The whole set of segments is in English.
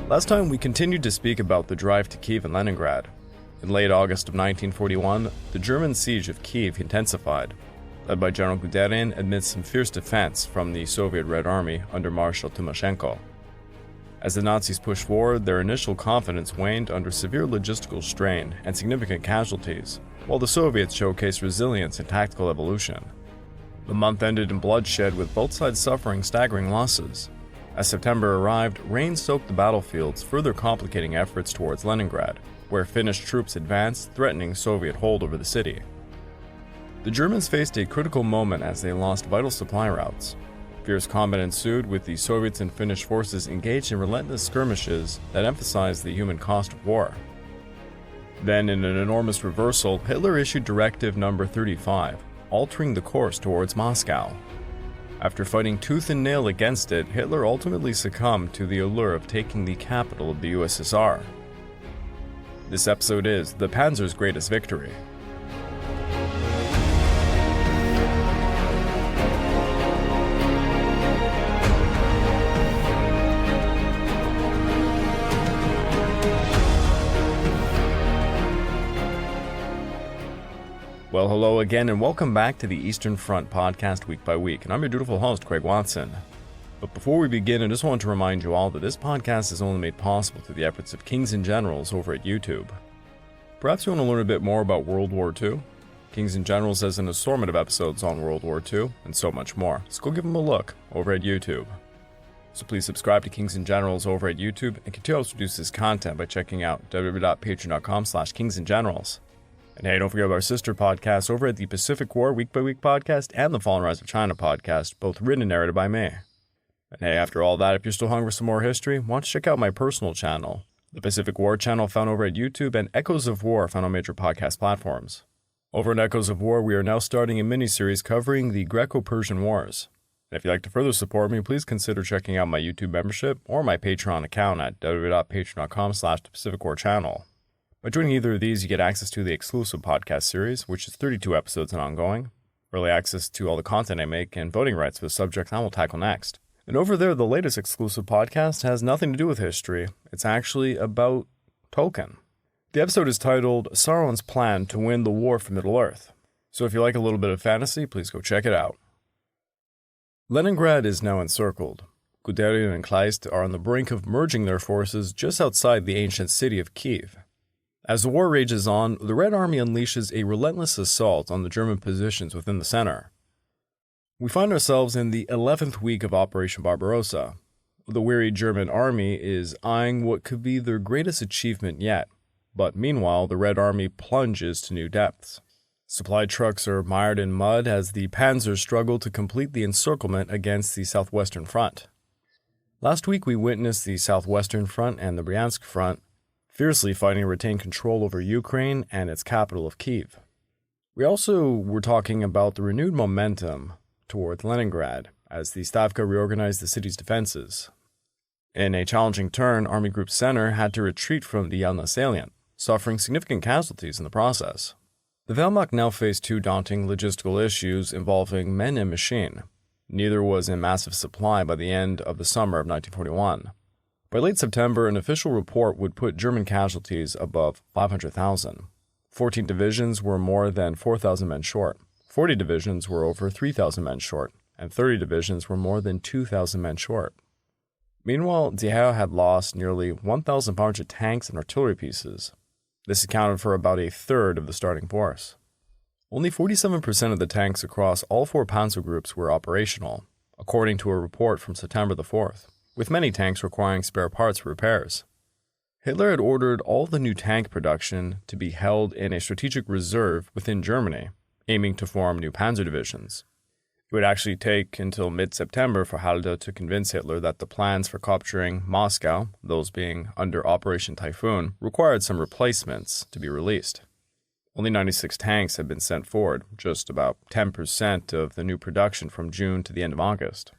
Last time we continued to speak about the drive to Kiev and Leningrad. In late August of 1941, the German siege of Kiev intensified, led by General Guderian amidst some fierce defense from the Soviet Red Army under Marshal Timoshenko. As the Nazis pushed forward, their initial confidence waned under severe logistical strain and significant casualties, while the Soviets showcased resilience and tactical evolution. The month ended in bloodshed, with both sides suffering staggering losses. As September arrived, rain soaked the battlefields, further complicating efforts towards Leningrad, where Finnish troops advanced, threatening Soviet hold over the city. The Germans faced a critical moment as they lost vital supply routes. Fierce combat ensued, with the Soviets and Finnish forces engaged in relentless skirmishes that emphasized the human cost of war. Then, in an enormous reversal, Hitler issued Directive No. 35, altering the course towards Moscow. After fighting tooth and nail against it, Hitler ultimately succumbed to the allure of taking the capital of the USSR. This episode is the Panzer's greatest victory. Well, hello again, and welcome back to the Eastern Front podcast week by week, and I'm your dutiful host, Craig Watson. But before we begin, I just want to remind you all that this podcast is only made possible through the efforts of Kings and Generals over at YouTube. Perhaps you want to learn a bit more about World War II? Kings and Generals has an assortment of episodes on World War II, and so much more, so go give them a look over at YouTube. So please subscribe to Kings and Generals over at YouTube, and continue to produce this content by checking out www.patreon.com/kingsandgenerals. And hey, don't forget about our sister podcasts over at the Pacific War Week by Week podcast and the Fall and Rise of China podcast, both written and narrated by me. And hey, after all that, if you're still hungry for some more history, why don't you check out my personal channel, the Pacific War channel found over at YouTube, and Echoes of War found on major podcast platforms. Over at Echoes of War, we are now starting a mini-series covering the Greco-Persian Wars. And if you'd like to further support me, please consider checking out my YouTube membership or my Patreon account at www.patreon.com/thepacificwarchannel. By joining either of these, you get access to the exclusive podcast series, which is 32 episodes and ongoing, early access to all the content I make, and voting rights for the subjects I will tackle next. And over there, the latest exclusive podcast has nothing to do with history. It's actually about Tolkien. The episode is titled Sauron's Plan to Win the War for Middle-earth. So if you like a little bit of fantasy, please go check it out. Leningrad is now encircled. Guderian and Kleist are on the brink of merging their forces just outside the ancient city of Kiev. As the war rages on, the Red Army unleashes a relentless assault on the German positions within the center. We find ourselves in the 11th week of Operation Barbarossa. The weary German army is eyeing what could be their greatest achievement yet, but meanwhile the Red Army plunges to new depths. Supply trucks are mired in mud as the Panzer struggle to complete the encirclement against the Southwestern Front. Last week we witnessed the Southwestern Front and the Bryansk Front fiercely fighting to retain control over Ukraine and its capital of Kiev. We also were talking about the renewed momentum towards Leningrad as the Stavka reorganized the city's defenses. In a challenging turn, Army Group Center had to retreat from the Yelna salient, suffering significant casualties in the process. The Wehrmacht now faced two daunting logistical issues involving men and machine. Neither was in massive supply by the end of the summer of 1941. By late September, an official report would put German casualties above 500,000. 14 divisions were more than 4,000 men short. 40 divisions were over 3,000 men short, and 30 divisions were more than 2,000 men short. Meanwhile, Die Heer had lost nearly 1,500 tanks and artillery pieces. This accounted for about a third of the starting force. Only 47% of the tanks across all four Panzer groups were operational, according to a report from September the 4th. With many tanks requiring spare parts for repairs. Hitler had ordered all the new tank production to be held in a strategic reserve within Germany, aiming to form new Panzer divisions. It would actually take until mid-September for Halder to convince Hitler that the plans for capturing Moscow, those being under Operation Typhoon, required some replacements to be released. Only 96 tanks had been sent forward, just about 10% of the new production from June to the end of August.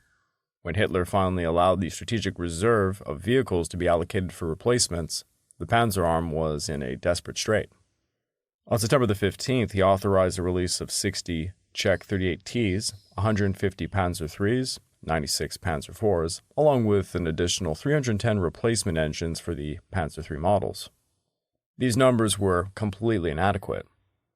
When Hitler finally allowed the strategic reserve of vehicles to be allocated for replacements, the Panzer Arm was in a desperate strait. On September the 15th, he authorized the release of 60 Czech 38Ts, 150 Panzer IIIs, 96 Panzer IVs, along with an additional 310 replacement engines for the Panzer III models. These numbers were completely inadequate.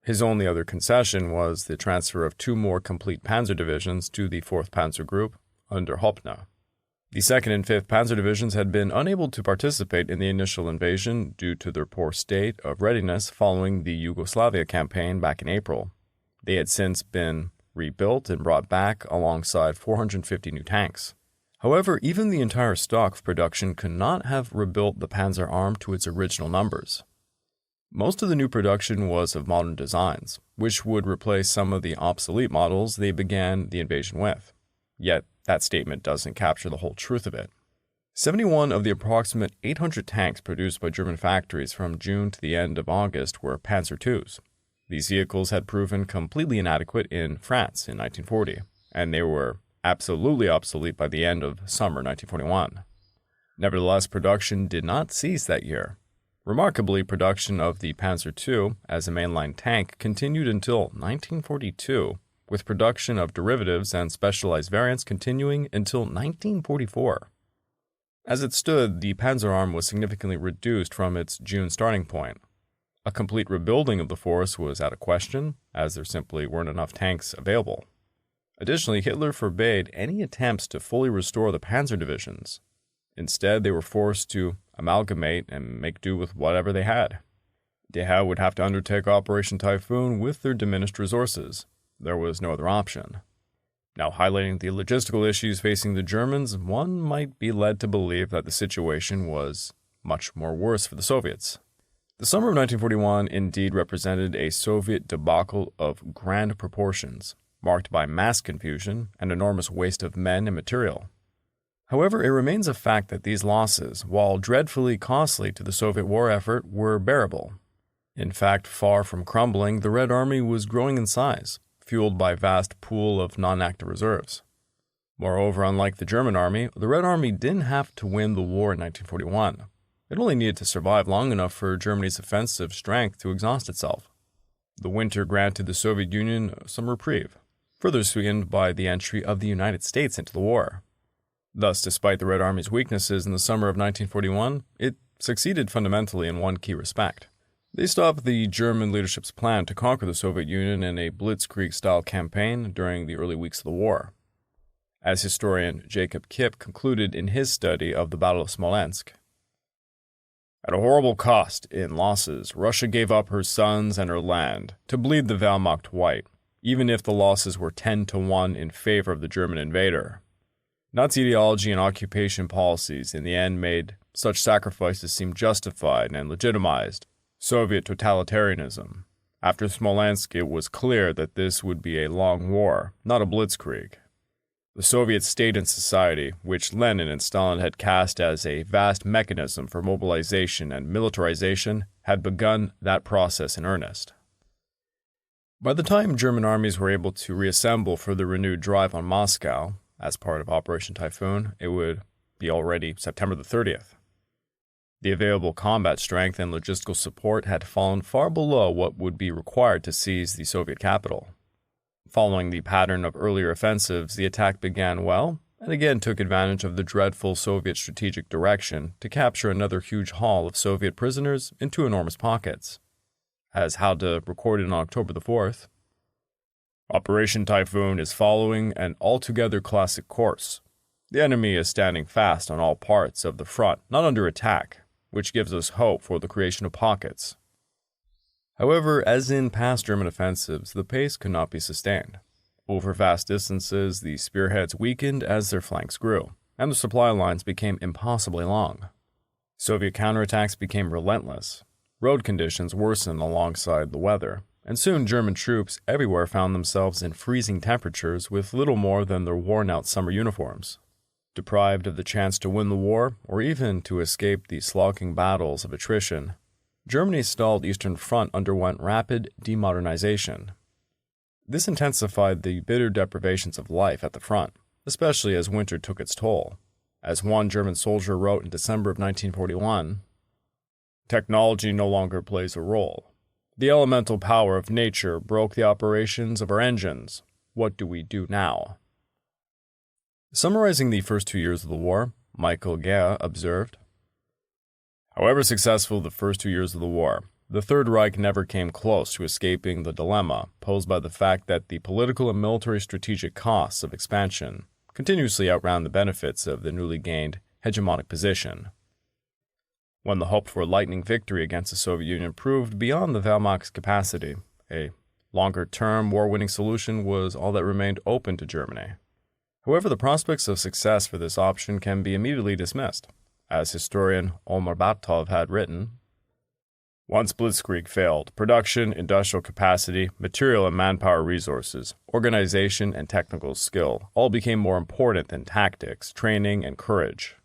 His only other concession was the transfer of 2 more complete Panzer divisions to the 4th Panzer Group under Hopna. The 2nd and 5th Panzer divisions had been unable to participate in the initial invasion due to their poor state of readiness following the Yugoslavia campaign back in April. They had since been rebuilt and brought back alongside 450 new tanks. However, even the entire stock of production could not have rebuilt the Panzer arm to its original numbers. Most of the new production was of modern designs, which would replace some of the obsolete models they began the invasion with. Yet, that statement doesn't capture the whole truth of it. 71 of the approximate 800 tanks produced by German factories from June to the end of August were Panzer IIs. These vehicles had proven completely inadequate in France in 1940, and they were absolutely obsolete by the end of summer 1941. Nevertheless, production did not cease that year. Remarkably, production of the Panzer II as a mainline tank continued until 1942, with production of derivatives and specialized variants continuing until 1944. As it stood, the Panzer arm was significantly reduced from its June starting point. A complete rebuilding of the force was out of question, as there simply weren't enough tanks available. Additionally, Hitler forbade any attempts to fully restore the Panzer divisions. Instead, they were forced to amalgamate and make do with whatever they had. They would have to undertake Operation Typhoon with their diminished resources. There was no other option. Now, highlighting the logistical issues facing the Germans, one might be led to believe that the situation was much more worse for the Soviets. The summer of 1941 indeed represented a Soviet debacle of grand proportions, marked by mass confusion and enormous waste of men and material. However, it remains a fact that these losses, while dreadfully costly to the Soviet war effort, were bearable. In fact, far from crumbling, the Red Army was growing in size, fueled by a vast pool of non-active reserves. Moreover, unlike the German army, the Red Army didn't have to win the war in 1941. It only needed to survive long enough for Germany's offensive strength to exhaust itself. The winter granted the Soviet Union some reprieve, further sweetened by the entry of the United States into the war. Thus, despite the Red Army's weaknesses in the summer of 1941, it succeeded fundamentally in one key respect. They stopped the German leadership's plan to conquer the Soviet Union in a Blitzkrieg-style campaign during the early weeks of the war. As historian Jacob Kipp concluded in his study of the Battle of Smolensk, "At a horrible cost in losses, Russia gave up her sons and her land to bleed the Wehrmacht white, even if the losses were 10-1 in favor of the German invader. Nazi ideology and occupation policies in the end made such sacrifices seem justified and legitimized Soviet totalitarianism. After Smolensk, it was clear that this would be a long war, not a blitzkrieg. The Soviet state and society, which Lenin and Stalin had cast as a vast mechanism for mobilization and militarization, had begun that process in earnest." By the time German armies were able to reassemble for the renewed drive on Moscow, as part of Operation Typhoon, it would be already September the 30th. The available combat strength and logistical support had fallen far below what would be required to seize the Soviet capital. Following the pattern of earlier offensives, the attack began well, and again took advantage of the dreadful Soviet strategic direction to capture another huge haul of Soviet prisoners in 2 enormous pockets. As Haude recorded on October the 4th, "Operation Typhoon is following an altogether classic course. The enemy is standing fast on all parts of the front, not under attack, which gives us hope for the creation of pockets." However, as in past German offensives, the pace could not be sustained. Over vast distances, the spearheads weakened as their flanks grew, and the supply lines became impossibly long. Soviet counterattacks became relentless. Road conditions worsened alongside the weather, and soon German troops everywhere found themselves in freezing temperatures with little more than their worn-out summer uniforms. Deprived of the chance to win the war, or even to escape the slogging battles of attrition, Germany's stalled Eastern Front underwent rapid demodernization. This intensified the bitter deprivations of life at the front, especially as winter took its toll. As one German soldier wrote in December of 1941, "Technology no longer plays a role. The elemental power of nature broke the operations of our engines. What do we do now?" Summarizing the first 2 years of the war, Michael Gea observed, "However successful the first 2 years of the war, the Third Reich never came close to escaping the dilemma posed by the fact that the political and military strategic costs of expansion continuously outran the benefits of the newly gained hegemonic position. When the hoped-for lightning victory against the Soviet Union proved beyond the Wehrmacht's capacity, a longer-term war-winning solution was all that remained open to Germany. However, the prospects of success for this option can be immediately dismissed. As historian Omar Batov had written, once Blitzkrieg failed, production, industrial capacity, material and manpower resources, organization and technical skill all became more important than tactics, training, and courage.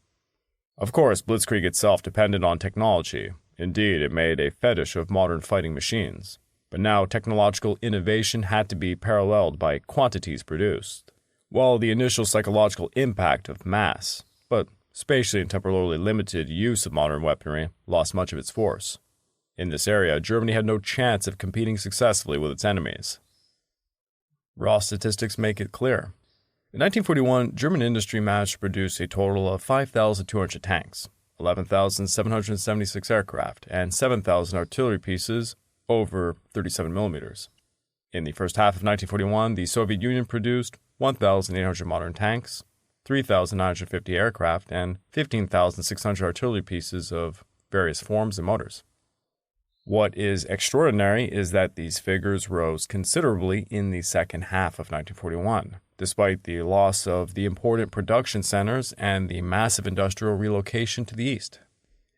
Of course, Blitzkrieg itself depended on technology. Indeed, it made a fetish of modern fighting machines. But now technological innovation had to be paralleled by quantities produced, while the initial psychological impact of mass, but spatially and temporally limited use of modern weaponry, lost much of its force. In this area, Germany had no chance of competing successfully with its enemies. Raw statistics make it clear. In 1941, German industry managed to produce a total of 5,200 tanks, 11,776 aircraft, and 7,000 artillery pieces over 37 millimeters. In the first half of 1941, the Soviet Union produced 1,800 modern tanks, 3,950 aircraft, and 15,600 artillery pieces of various forms and motors. What is extraordinary is that these figures rose considerably in the second half of 1941, despite the loss of the important production centers and the massive industrial relocation to the east.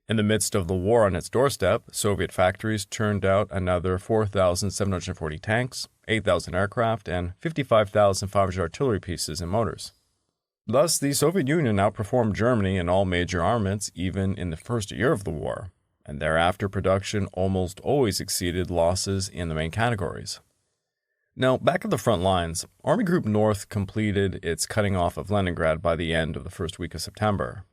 In the midst of the war on its doorstep, Soviet factories turned out another 4,740 tanks, 8,000 aircraft, and 55,500 artillery pieces and motors. Thus, the Soviet Union outperformed Germany in all major armaments even in the first year of the war, and thereafter production almost always exceeded losses in the main categories. Now, back at the front lines, Army Group North completed its cutting off of Leningrad by the end of the first week of September.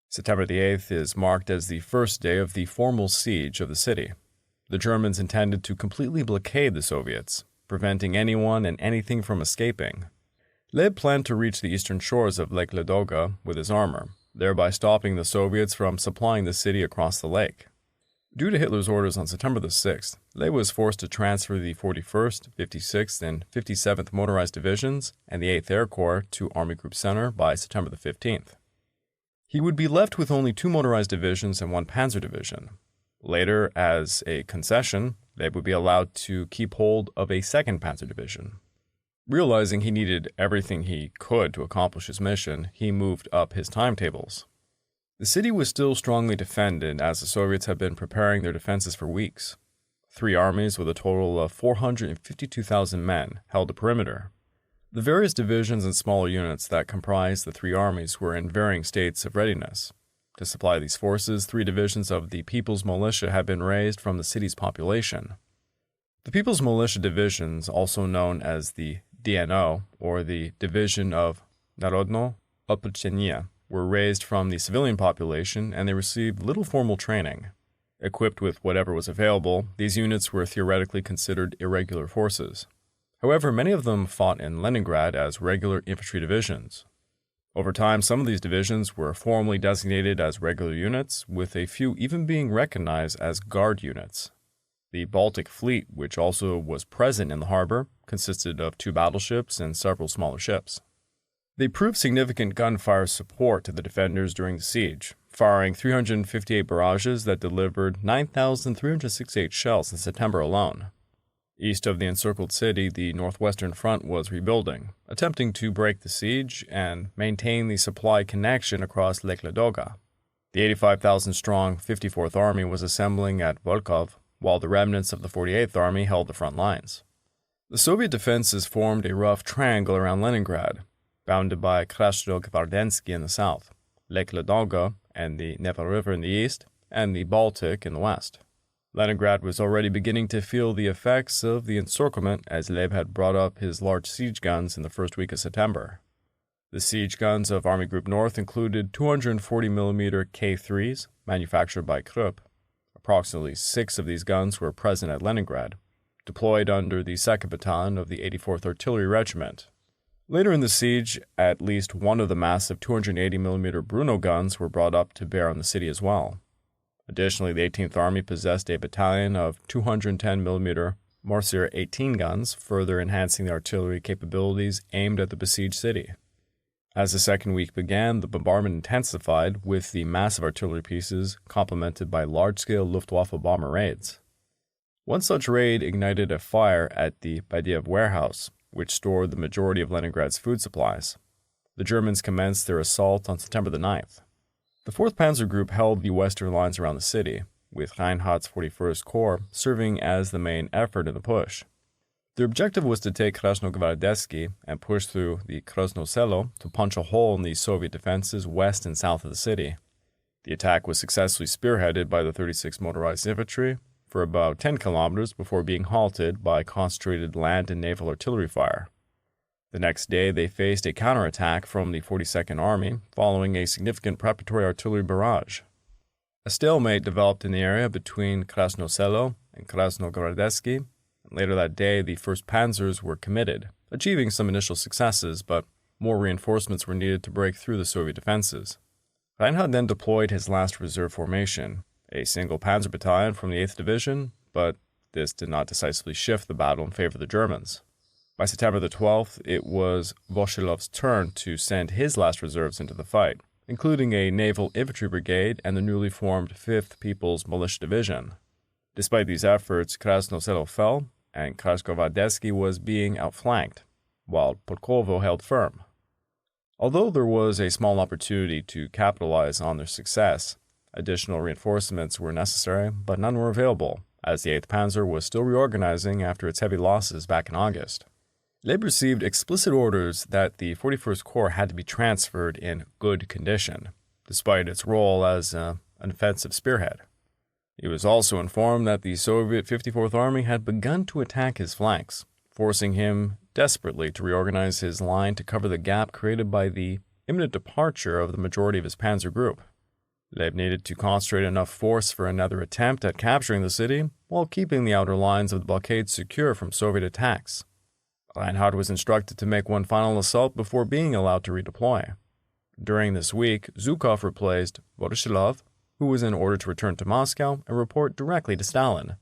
September the 8th is marked as the first day of the formal siege of the city. The Germans intended to completely blockade the Soviets, preventing anyone and anything from escaping. Leib planned to reach the eastern shores of Lake Ladoga with his armor, thereby stopping the Soviets from supplying the city across the lake. Due to Hitler's orders on September the 6th, Leib was forced to transfer the 41st, 56th, and 57th Motorized Divisions and the 8th Air Corps to Army Group Center by September the 15th. He would be left with only 2 motorized divisions and 1 Panzer division. Later, as a concession, Leib would be allowed to keep hold of a 2nd Panzer division. Realizing he needed everything he could to accomplish his mission, he moved up his timetables. The city was still strongly defended as the Soviets had been preparing their defenses for weeks. 3 armies with a total of 452,000 men held the perimeter. The various divisions and smaller units that comprised the 3 armies were in varying states of readiness. To supply these forces, 3 divisions of the People's Militia had been raised from the city's population. The People's Militia divisions, also known as the DNO, or the Division of Narodno Opuchenia, were raised from the civilian population, and they received little formal training. Equipped with whatever was available, these units were theoretically considered irregular forces. However, many of them fought in Leningrad as regular infantry divisions. Over time, some of these divisions were formally designated as regular units, with a few even being recognized as guard units. The Baltic Fleet, which also was present in the harbor, consisted of 2 battleships and several smaller ships. They proved significant gunfire support to the defenders during the siege, firing 358 barrages that delivered 9,368 shells in September alone. East of the encircled city, the northwestern front was rebuilding, attempting to break the siege and maintain the supply connection across Lake Ladoga. The 85,000-strong 54th Army was assembling at Volkov, while the remnants of the 48th Army held the front lines. The Soviet defenses formed a rough triangle around Leningrad, bounded by Krasnogvardensky in the south, Lake Ladoga and the Neva River in the east, and the Baltic in the west. Leningrad was already beginning to feel the effects of the encirclement as Leib had brought up his large siege guns in the first week of September. The siege guns of Army Group North included 240mm K3s, manufactured by Krupp. Approximately 6 of these guns were present at Leningrad, deployed under the 2nd Battalion of the 84th Artillery Regiment. Later in the siege, at least one of the massive 280mm Bruno guns were brought up to bear on the city as well. Additionally, the 18th Army possessed a battalion of 210mm Mortier 18 guns, further enhancing the artillery capabilities aimed at the besieged city. As the second week began, the bombardment intensified with the massive artillery pieces complemented by large-scale Luftwaffe bomber raids. One such raid ignited a fire at the Badiev warehouse, which stored the majority of Leningrad's food supplies. The Germans commenced their assault on September the 9th. The 4th Panzer Group held the western lines around the city, with Reinhardt's 41st Corps serving as the main effort in the push. Their objective was to take Krasnogvardetsky and push through the Krasno Selo to punch a hole in the Soviet defenses west and south of the city. The attack was successfully spearheaded by the 36th Motorized Infantry for about 10 kilometers before being halted by concentrated land and naval artillery fire. The next day, they faced a counterattack from the 42nd Army following a significant preparatory artillery barrage. A stalemate developed in the area between Krasno Selo and Krasnogvardetsky, and later that day the 1st Panzers were committed, achieving some initial successes, but more reinforcements were needed to break through the Soviet defenses. Reinhardt then deployed his last reserve formation, a single panzer battalion from the 8th Division, but this did not decisively shift the battle in favor of the Germans. By September the 12th, it was Voshilov's turn to send his last reserves into the fight, including a naval infantry brigade and the newly formed 5th People's Militia Division. Despite these efforts, Krasno Selo fell, and Krasnogvardetsky was being outflanked, while Pulkovo held firm. Although there was a small opportunity to capitalize on their success, additional reinforcements were necessary, but none were available, as the 8th Panzer was still reorganizing after its heavy losses back in August. Leib received explicit orders that the 41st Corps had to be transferred in good condition, despite its role as an offensive spearhead. He was also informed that the Soviet 54th Army had begun to attack his flanks, forcing him desperately to reorganize his line to cover the gap created by the imminent departure of the majority of his panzer group. Leib needed to concentrate enough force for another attempt at capturing the city while keeping the outer lines of the blockade secure from Soviet attacks. Reinhardt was instructed to make one final assault before being allowed to redeploy. During this week, Zhukov replaced Voroshilov, who was in order to return to Moscow and report directly to Stalin.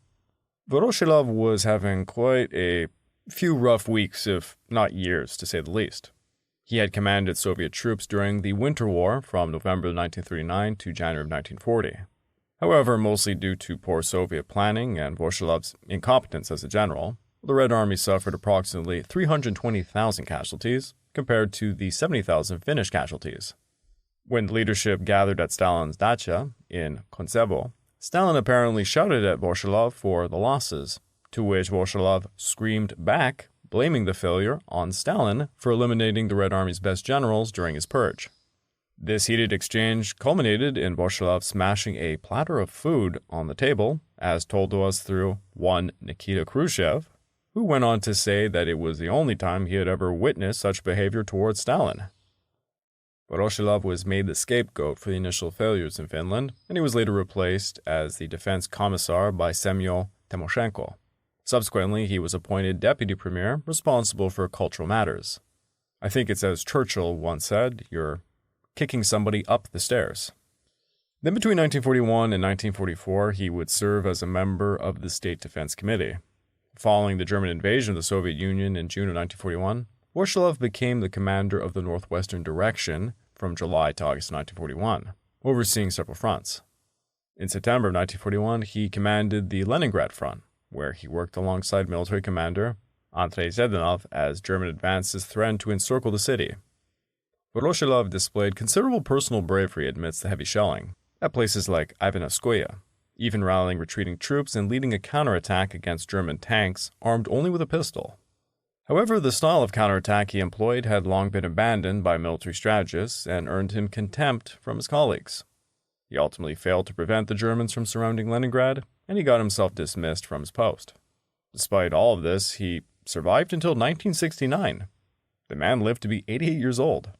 Voroshilov was having quite a few rough weeks, if not years, to say the least. He had commanded Soviet troops during the Winter War from November 1939 to January of 1940. However, mostly due to poor Soviet planning and Voroshilov's incompetence as a general, the Red Army suffered approximately 320,000 casualties, compared to the 70,000 Finnish casualties. When the leadership gathered at Stalin's dacha in Kontsevo, Stalin apparently shouted at Voroshilov for the losses, to which Voroshilov screamed back, blaming the failure on Stalin for eliminating the Red Army's best generals during his purge. This heated exchange culminated in Voroshilov smashing a platter of food on the table, as told to us through one Nikita Khrushchev, who went on to say that it was the only time he had ever witnessed such behavior towards Stalin. Voroshilov was made the scapegoat for the initial failures in Finland, and he was later replaced as the defense commissar by Semyon Timoshenko. Subsequently, he was appointed deputy premier responsible for cultural matters. I think it's as Churchill once said, you're kicking somebody up the stairs. Then between 1941 and 1944, he would serve as a member of the State Defense Committee. Following the German invasion of the Soviet Union in June of 1941, Voroshilov became the commander of the Northwestern Direction from July to August 1941, overseeing several fronts. In September of 1941, he commanded the Leningrad Front, where he worked alongside military commander Andrei Zhdanov as German advances threatened to encircle the city. Voroshilov displayed considerable personal bravery amidst the heavy shelling at places like Ivanovskoye, even rallying retreating troops and leading a counterattack against German tanks armed only with a pistol. However, the style of counterattack he employed had long been abandoned by military strategists and earned him contempt from his colleagues. He ultimately failed to prevent the Germans from surrounding Leningrad, and he got himself dismissed from his post. Despite all of this, he survived until 1969. The man lived to be 88 years old.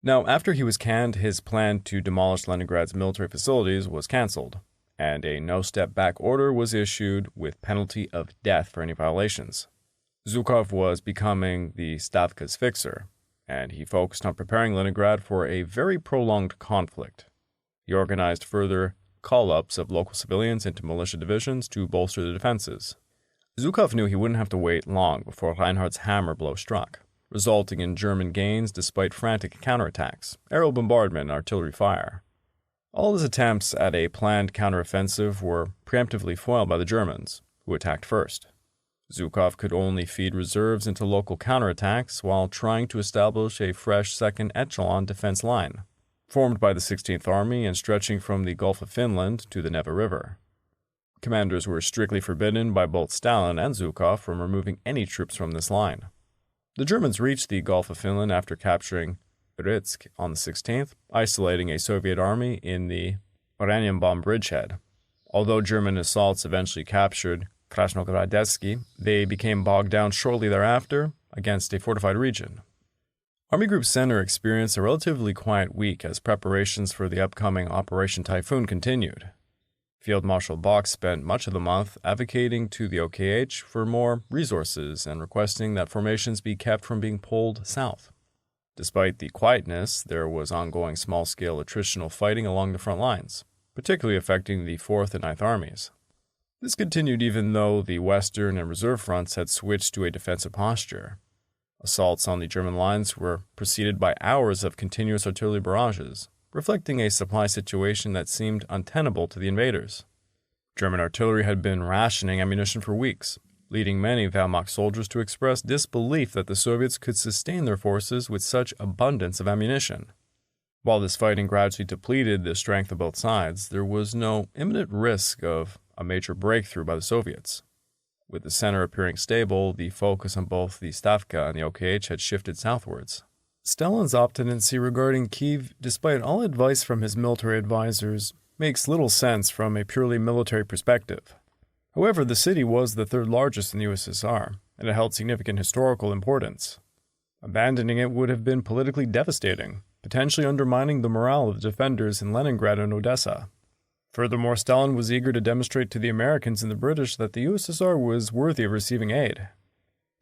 Now, after he was canned, his plan to demolish Leningrad's military facilities was cancelled, and a no-step-back order was issued with penalty of death for any violations. Zhukov was becoming the Stavka's fixer, and he focused on preparing Leningrad for a very prolonged conflict. He organized further call-ups of local civilians into militia divisions to bolster the defenses. Zhukov knew he wouldn't have to wait long before Reinhardt's hammer blow struck, resulting in German gains despite frantic counterattacks, aerial bombardment, and artillery fire. All his attempts at a planned counteroffensive were preemptively foiled by the Germans, who attacked first. Zhukov could only feed reserves into local counterattacks while trying to establish a fresh second echelon defense line, formed by the 16th Army and stretching from the Gulf of Finland to the Neva River. Commanders were strictly forbidden by both Stalin and Zhukov from removing any troops from this line. The Germans reached the Gulf of Finland after capturing Ritsk on the 16th, isolating a Soviet army in the Oranienbaum bridgehead. Although German assaults eventually captured Krasnogradetsky, they became bogged down shortly thereafter against a fortified region. Army Group Center experienced a relatively quiet week as preparations for the upcoming Operation Typhoon continued. Field Marshal Bock spent much of the month advocating to the OKH for more resources and requesting that formations be kept from being pulled south. Despite the quietness, there was ongoing small-scale attritional fighting along the front lines, particularly affecting the 4th and 9th Armies. This continued even though the Western and Reserve fronts had switched to a defensive posture. Assaults on the German lines were preceded by hours of continuous artillery barrages, reflecting a supply situation that seemed untenable to the invaders. German artillery had been rationing ammunition for weeks, leading many Wehrmacht soldiers to express disbelief that the Soviets could sustain their forces with such abundance of ammunition. While this fighting gradually depleted the strength of both sides, there was no imminent risk of a major breakthrough by the Soviets. With the center appearing stable, the focus on both the Stavka and the OKH had shifted southwards. Stalin's obstinacy regarding Kiev, despite all advice from his military advisors, makes little sense from a purely military perspective. However, the city was the third largest in the USSR, and it held significant historical importance. Abandoning it would have been politically devastating, potentially undermining the morale of the defenders in Leningrad and Odessa. Furthermore, Stalin was eager to demonstrate to the Americans and the British that the USSR was worthy of receiving aid.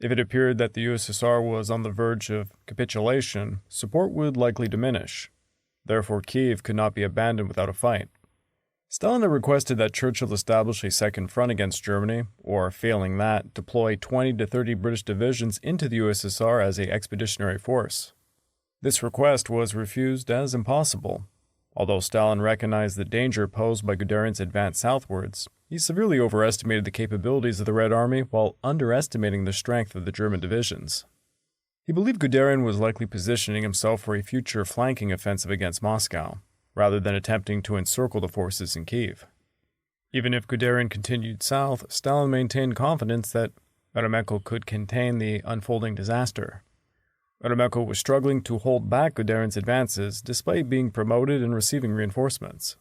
If it appeared that the USSR was on the verge of capitulation, support would likely diminish. Therefore, Kiev could not be abandoned without a fight. Stalin had requested that Churchill establish a second front against Germany, or, failing that, deploy 20 to 30 British divisions into the USSR as an expeditionary force. This request was refused as impossible. Although Stalin recognized the danger posed by Guderian's advance southwards, he severely overestimated the capabilities of the Red Army while underestimating the strength of the German divisions. He believed Guderian was likely positioning himself for a future flanking offensive against Moscow, rather than attempting to encircle the forces in Kiev. Even if Guderian continued south, Stalin maintained confidence that Eremenko could contain the unfolding disaster. Eremenko was struggling to hold back Guderian's advances despite being promoted and receiving reinforcements.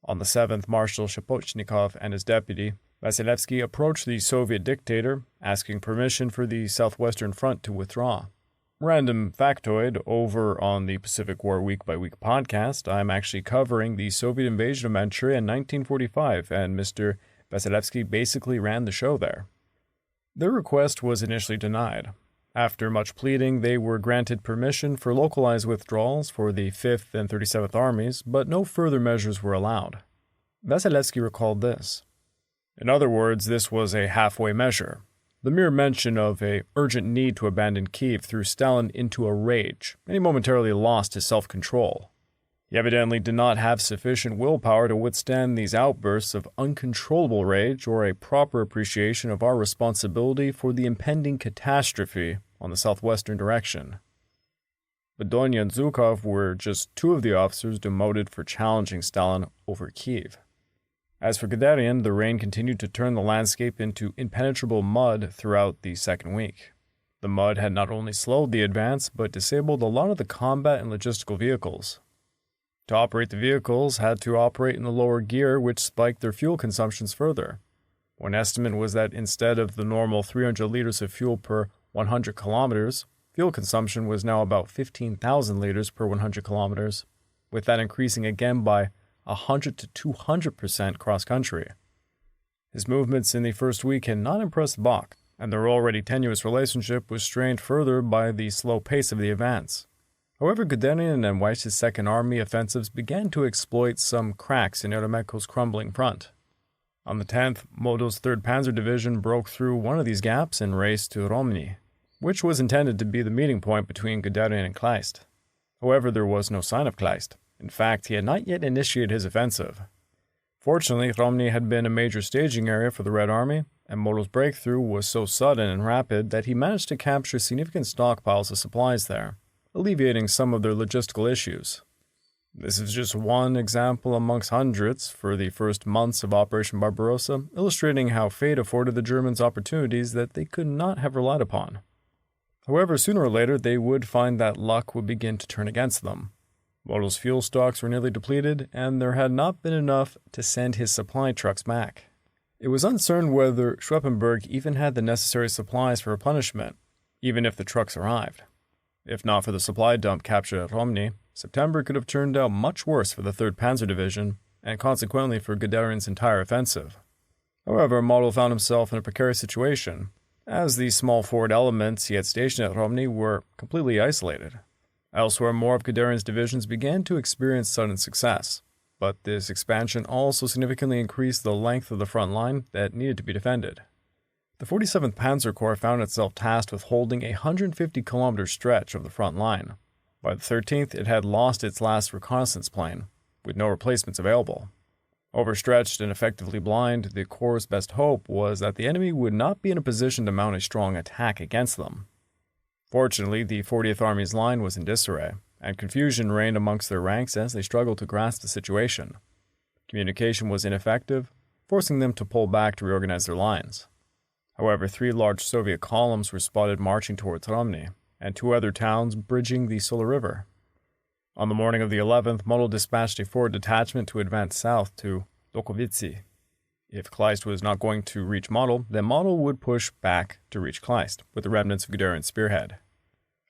On the 7th, Marshal Shapochnikov and his deputy, Vasilevsky, approached the Soviet dictator, asking permission for the Southwestern Front to withdraw. Random factoid, over on the Pacific War Week by Week podcast, I'm actually covering the Soviet invasion of Manchuria in 1945, and Mr. Vasilevsky basically ran the show there. Their request was initially denied. After much pleading, they were granted permission for localized withdrawals for the 5th and 37th Armies, but no further measures were allowed. Vasilevsky recalled this. In other words, this was a halfway measure. The mere mention of an urgent need to abandon Kiev threw Stalin into a rage, and he momentarily lost his self-control. He evidently did not have sufficient willpower to withstand these outbursts of uncontrollable rage or a proper appreciation of our responsibility for the impending catastrophe on the southwestern direction. Bedonia and Zhukov were just two of the officers demoted for challenging Stalin over Kiev. As for Guderian, the rain continued to turn the landscape into impenetrable mud throughout the second week. The mud had not only slowed the advance, but disabled a lot of the combat and logistical vehicles. To operate the vehicles had to operate in the lower gear, which spiked their fuel consumptions further. One estimate was that instead of the normal 300 liters of fuel per 100 kilometers, fuel consumption was now about 15,000 liters per 100 kilometers, with that increasing again by 100 to 200% cross-country. His movements in the first week had not impressed Bock, and their already tenuous relationship was strained further by the slow pace of the advance. However, Guderian and Weiss's Second Army offensives began to exploit some cracks in Eremenko's crumbling front. On the 10th, Model's 3rd Panzer Division broke through one of these gaps and raced to Romny, which was intended to be the meeting point between Guderian and Kleist. However, there was no sign of Kleist. In fact, he had not yet initiated his offensive. Fortunately, Romny had been a major staging area for the Red Army, and Model's breakthrough was so sudden and rapid that he managed to capture significant stockpiles of supplies there, alleviating some of their logistical issues. This is just one example amongst hundreds for the first months of Operation Barbarossa, illustrating how fate afforded the Germans opportunities that they could not have relied upon. However, sooner or later they would find that luck would begin to turn against them. Model's fuel stocks were nearly depleted, and there had not been enough to send his supply trucks back. It was uncertain whether Schweppenberg even had the necessary supplies for replenishment, even if the trucks arrived. If not for the supply dump captured at Romny, September could have turned out much worse for the 3rd Panzer Division, and consequently for Guderian's entire offensive. However, Model found himself in a precarious situation, as the small forward elements he had stationed at Romny were completely isolated. Elsewhere, more of Guderian's divisions began to experience sudden success, but this expansion also significantly increased the length of the front line that needed to be defended. The 47th Panzer Corps found itself tasked with holding a 150-kilometer stretch of the front line. By the 13th, it had lost its last reconnaissance plane, with no replacements available. Overstretched and effectively blind, the Corps' best hope was that the enemy would not be in a position to mount a strong attack against them. Fortunately, the 40th Army's line was in disarray, and confusion reigned amongst their ranks as they struggled to grasp the situation. Communication was ineffective, forcing them to pull back to reorganize their lines. However, 3 large Soviet columns were spotted marching towards Romny, and 2 other towns bridging the Sola River. On the morning of the 11th, Model dispatched a forward detachment to advance south to Lokovici. If Kleist was not going to reach Model, then Model would push back to reach Kleist, with the remnants of Guderian's spearhead.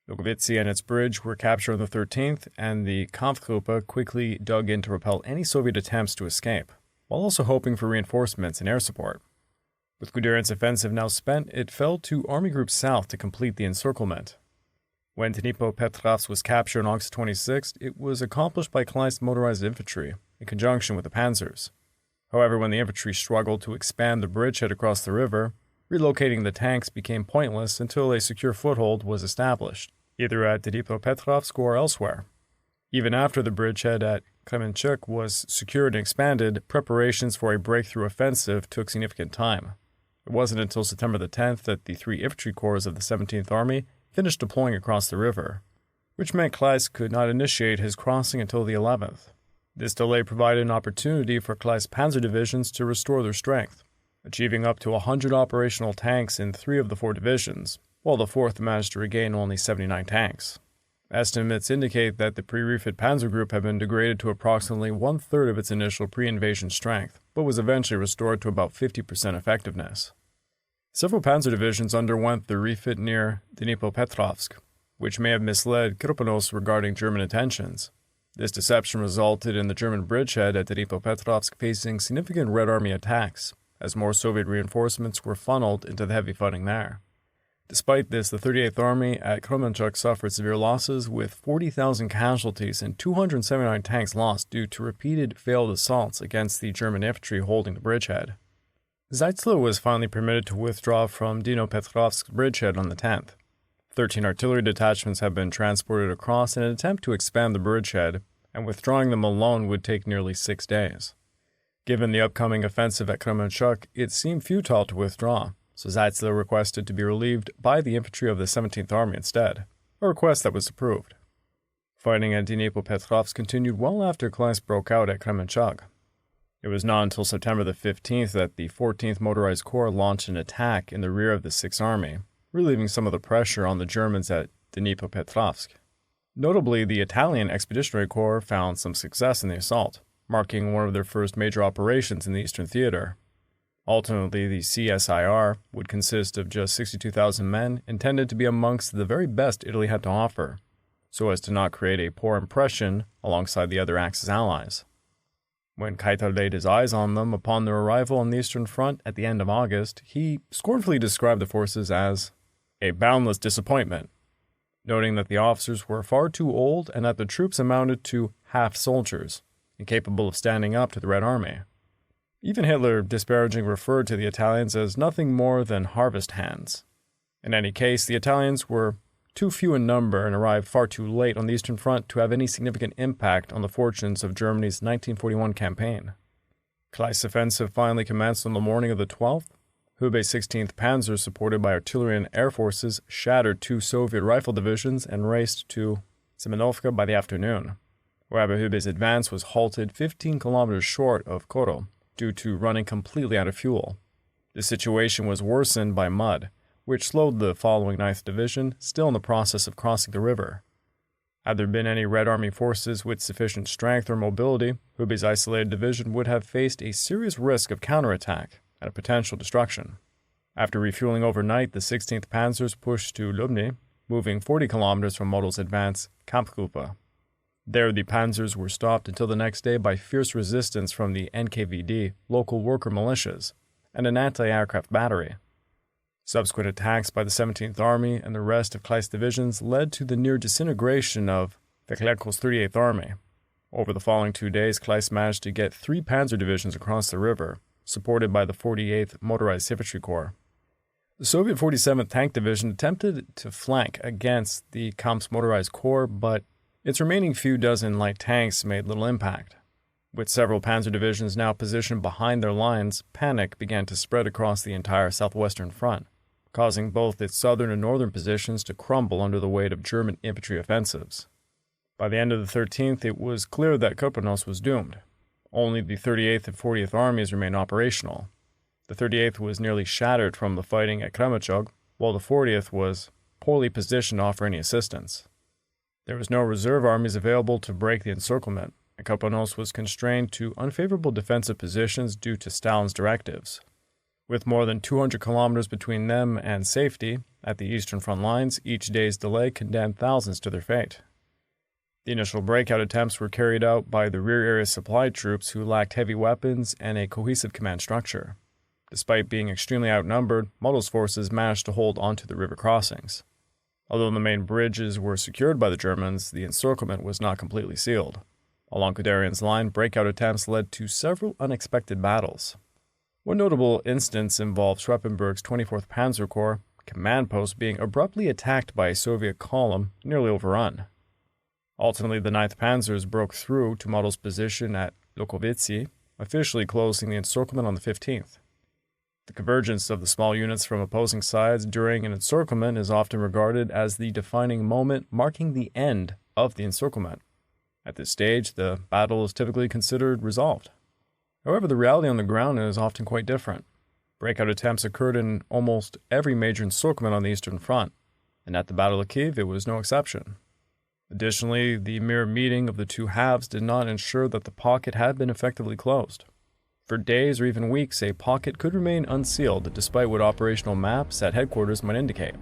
Lokovici and its bridge were captured on the 13th, and the Kampfgruppe quickly dug in to repel any Soviet attempts to escape, while also hoping for reinforcements and air support. With Guderian's offensive now spent, it fell to Army Group South to complete the encirclement. When Dnipropetrovsk was captured on August 26th, it was accomplished by Kleist's motorized infantry, in conjunction with the Panzers. However, when the infantry struggled to expand the bridgehead across the river, relocating the tanks became pointless until a secure foothold was established, either at Dnipropetrovsk or elsewhere. Even after the bridgehead at Kremenchuk was secured and expanded, preparations for a breakthrough offensive took significant time. It wasn't until September the 10th that the 3 infantry corps of the 17th Army finished deploying across the river, which meant Kleist could not initiate his crossing until the 11th. This delay provided an opportunity for Kleist's panzer divisions to restore their strength, achieving up to 100 operational tanks in 3 of the 4 divisions, while the 4th managed to regain only 79 tanks. Estimates indicate that the pre-refit Panzer Group had been degraded to approximately 1/3 of its initial pre-invasion strength, but was eventually restored to about 50% effectiveness. Several panzer divisions underwent the refit near Dnipropetrovsk, which may have misled Kripanos regarding German intentions. This deception resulted in the German bridgehead at Dnipropetrovsk facing significant Red Army attacks, as more Soviet reinforcements were funneled into the heavy fighting there. Despite this, the 38th Army at Kremenchuk suffered severe losses, with 40,000 casualties and 279 tanks lost due to repeated failed assaults against the German infantry holding the bridgehead. Zeitzler was finally permitted to withdraw from Dnipropetrovsk's bridgehead on the 10th. 13 artillery detachments had been transported across in an attempt to expand the bridgehead, and withdrawing them alone would take nearly 6 days. Given the upcoming offensive at Kremenchuk, it seemed futile to withdraw, so Zeitzler requested to be relieved by the infantry of the 17th Army instead, a request that was approved. Fighting at Dnipropetrovsk continued well after Kleist broke out at Kremenchuk. It was not until September the 15th that the 14th Motorized Corps launched an attack in the rear of the 6th Army, relieving some of the pressure on the Germans at Dnipropetrovsk. Notably, the Italian Expeditionary Corps found some success in the assault, marking one of their first major operations in the Eastern Theater. Ultimately, the CSIR would consist of just 62,000 men, intended to be amongst the very best Italy had to offer, so as to not create a poor impression alongside the other Axis allies. When Keitel laid his eyes on them upon their arrival on the Eastern Front at the end of August, he scornfully described the forces as a boundless disappointment, noting that the officers were far too old and that the troops amounted to half-soldiers, incapable of standing up to the Red Army. Even Hitler disparagingly referred to the Italians as nothing more than harvest hands. In any case, the Italians were too few in number and arrived far too late on the Eastern Front to have any significant impact on the fortunes of Germany's 1941 campaign. Kleist's offensive finally commenced on the morning of the 12th. Hube's 16th Panzer, supported by artillery and air forces, shattered 2 Soviet rifle divisions and raced to Semenovka by the afternoon. However, Hube's advance was halted 15 kilometers short of Koro due to running completely out of fuel. The situation was worsened by mud, which slowed the following 9th Division, still in the process of crossing the river. Had there been any Red Army forces with sufficient strength or mobility, Hube's isolated division would have faced a serious risk of counterattack and a potential destruction. After refueling overnight, the 16th Panzers pushed to Lubny, moving 40 kilometers from Model's advance, Kampfgruppe. There, the Panzers were stopped until the next day by fierce resistance from the NKVD, local worker militias, and an anti-aircraft battery. Subsequent attacks by the 17th Army and the rest of Kleist's divisions led to the near disintegration of Veklerko's 38th Army. Over the following 2 days, Kleist managed to get 3 Panzer divisions across the river, supported by the 48th Motorized Infantry Corps. The Soviet 47th Tank Division attempted to flank against the Kampf's Motorized Corps, but its remaining few dozen light tanks made little impact. With several Panzer divisions now positioned behind their lines, panic began to spread across the entire southwestern front, causing both its southern and northern positions to crumble under the weight of German infantry offensives. By the end of the 13th, it was clear that Kopernos was doomed. Only the 38th and 40th Armies remained operational. The 38th was nearly shattered from the fighting at Kremenchug, while the 40th was poorly positioned to offer any assistance. There was no reserve armies available to break the encirclement, and Kopernos was constrained to unfavorable defensive positions due to Stalin's directives. With more than 200 kilometers between them and safety at the eastern front lines, each day's delay condemned thousands to their fate. The initial breakout attempts were carried out by the rear area supply troops who lacked heavy weapons and a cohesive command structure. Despite being extremely outnumbered, Model's forces managed to hold onto the river crossings. Although the main bridges were secured by the Germans, the encirclement was not completely sealed. Along Guderian's line, breakout attempts led to several unexpected battles. One notable instance involved Schweppenberg's 24th Panzer Corps command post being abruptly attacked by a Soviet column, nearly overrun. Ultimately, the 9th Panzers broke through to Model's position at Lokovici, officially closing the encirclement on the 15th. The convergence of the small units from opposing sides during an encirclement is often regarded as the defining moment marking the end of the encirclement. At this stage, the battle is typically considered resolved. However, the reality on the ground is often quite different. Breakout attempts occurred in almost every major encirclement on the Eastern Front, and at the Battle of Kiev it was no exception. Additionally, the mere meeting of the two halves did not ensure that the pocket had been effectively closed. For days or even weeks, a pocket could remain unsealed despite what operational maps at headquarters might indicate.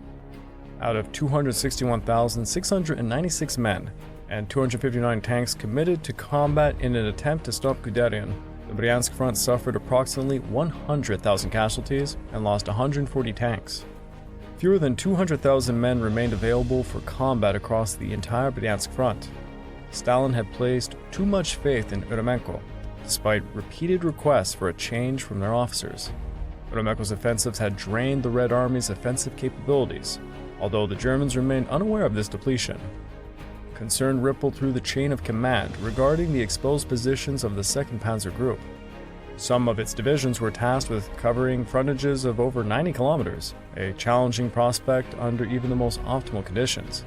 Out of 261,696 men and 259 tanks committed to combat in an attempt to stop Guderian, the Bryansk front suffered approximately 100,000 casualties and lost 140 tanks. Fewer than 200,000 men remained available for combat across the entire Bryansk front. Stalin had placed too much faith in Eremenko, despite repeated requests for a change from their officers. Eremenko's offensives had drained the Red Army's offensive capabilities, although the Germans remained unaware of this depletion. Concern rippled through the chain of command regarding the exposed positions of the 2nd Panzer Group. Some of its divisions were tasked with covering frontages of over 90 kilometers, a challenging prospect under even the most optimal conditions.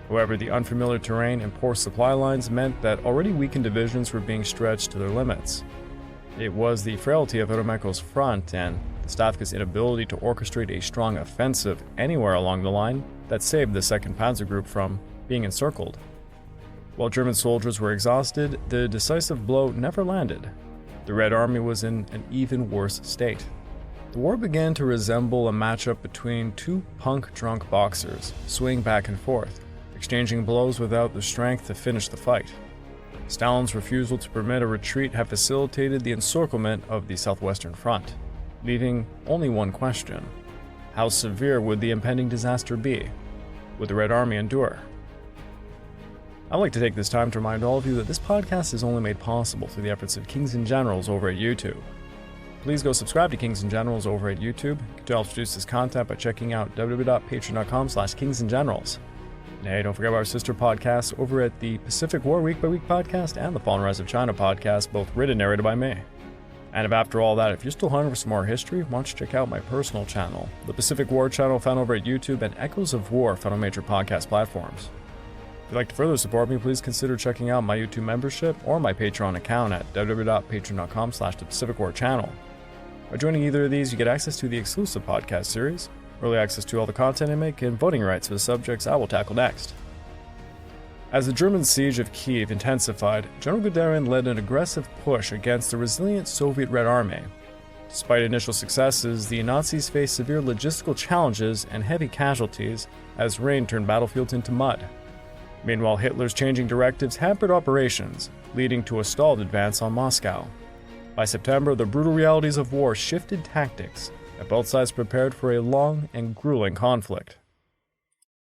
However, the unfamiliar terrain and poor supply lines meant that already weakened divisions were being stretched to their limits. It was the frailty of Eremenko's front and the Stavka's inability to orchestrate a strong offensive anywhere along the line that saved the 2nd Panzer Group from being encircled. While German soldiers were exhausted, the decisive blow never landed. The Red Army was in an even worse state. The war began to resemble a matchup between two punk-drunk boxers, swinging back and forth, exchanging blows without the strength to finish the fight. Stalin's refusal to permit a retreat had facilitated the encirclement of the southwestern front, leaving only one question: how severe would the impending disaster be? Would the Red Army endure? I'd like to take this time to remind all of you that this podcast is only made possible through the efforts of Kings and Generals over at YouTube. Please go subscribe to Kings and Generals over at YouTube. You can help produce this content by checking out www.patreon.com/kingsandgenerals. And hey, don't forget about our sister podcasts over at the Pacific War Week by Week podcast and the Fall and Rise of China podcast, both written and narrated by me. And if after all that, if you're still hungry for some more history, why don't you check out my personal channel, the Pacific War channel found over at YouTube, and Echoes of War found on major podcast platforms. If you'd like to further support me, please consider checking out my YouTube membership or my Patreon account at www.patreon.com/thepacificwarchannel. By joining either of these, you get access to the exclusive podcast series, early access to all the content I make, and voting rights for the subjects I will tackle next. As the German siege of Kiev intensified, General Guderian led an aggressive push against the resilient Soviet Red Army. Despite initial successes, the Nazis faced severe logistical challenges and heavy casualties as rain turned battlefields into mud. Meanwhile, Hitler's changing directives hampered operations, leading to a stalled advance on Moscow. By September, the brutal realities of war shifted tactics, and both sides prepared for a long and grueling conflict.